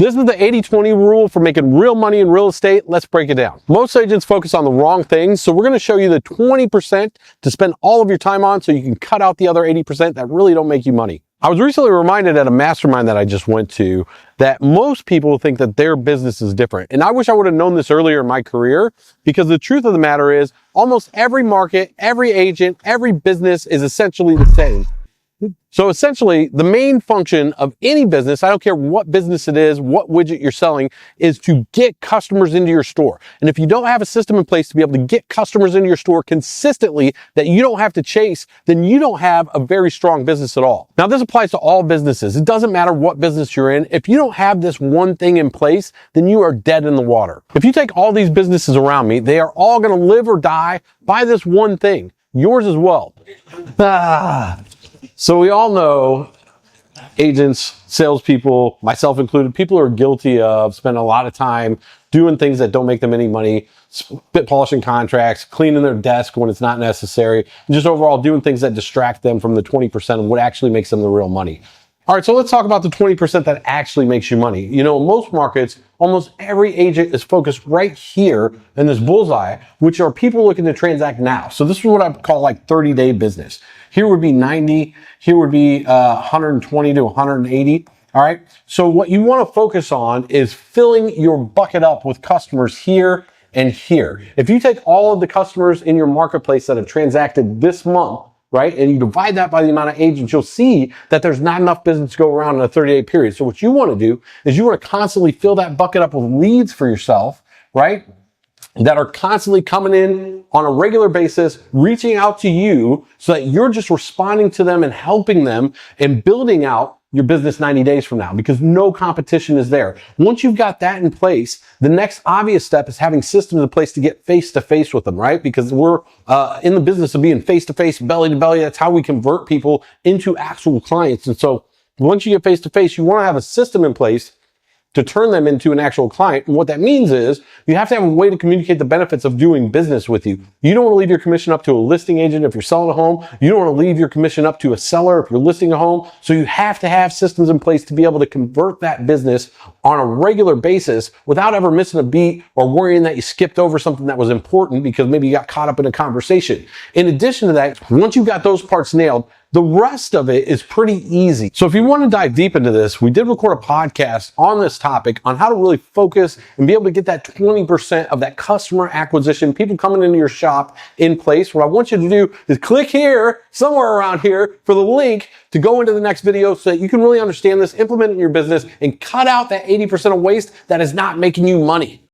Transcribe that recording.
This is the 80-20 rule for making real money in real estate. Let's break it down. Most agents focus on the wrong things, so we're going to show you the 20% to spend all of your time on so you can cut out the other 80% that really don't make you money. I was recently reminded at a mastermind that I just went to that most people think that their business is different. And I wish I would have known this earlier in my career, because the truth of the matter is almost every market, every agent, every business is essentially the same. So essentially, the main function of any business, I don't care what business it is, what widget you're selling, is to get customers into your store. And if you don't have a system in place to be able to get customers into your store consistently that you don't have to chase, then you don't have a very strong business at all. Now, this applies to all businesses. It doesn't matter what business you're in. If you don't have this one thing in place, then you are dead in the water. If you take all these businesses around me, they are all going to live or die by this one thing. Yours as well. So we all know agents, salespeople, myself included, people are guilty of spending a lot of time doing things that don't make them any money, spit polishing contracts, cleaning their desk when it's not necessary, and just overall doing things that distract them from the 20% of what actually makes them the real money. All right, so let's talk about the 20% that actually makes you money. You know, in most markets, almost every agent is focused right here in this bullseye, which are people looking to transact now. So this is what I call like 30-day business. Here would be 90, here would be 120 to 180. All right, so what you want to focus on is filling your bucket up with customers here and here. If you take all of the customers in your marketplace that have transacted this month, right, and you divide that by the amount of agents, you'll see that there's not enough business to go around in a 30-day period. So what you want to do is you want to constantly fill that bucket up with leads for yourself, right, that are constantly coming in on a regular basis, reaching out to you so that you're just responding to them and helping them and building out your business 90 days from now, because no competition is there. Once you've got that in place, the next obvious step is having systems in place to get face-to-face with them, right? Because we're in the business of being face-to-face, belly-to-belly. That's how we convert people into actual clients. And so once you get face-to-face, you want to have a system in place to turn them into an actual client. And what that means is you have to have a way to communicate the benefits of doing business with you. You don't want to leave your commission up to a listing agent if you're selling a home. You don't want to leave your commission up to a seller if you're listing a home. So you have to have systems in place to be able to convert that business on a regular basis without ever missing a beat or worrying that you skipped over something that was important because maybe you got caught up in a conversation. In addition to that, once you've got those parts nailed, the rest of it is pretty easy. So if you want to dive deep into this, we did record a podcast on this topic on how to really focus and be able to get that 20% of that customer acquisition, people coming into your shop in place. What I want you to do is click here, somewhere around here, for the link to go into the next video so that you can really understand this, implement it in your business, and cut out that 80% of waste that is not making you money.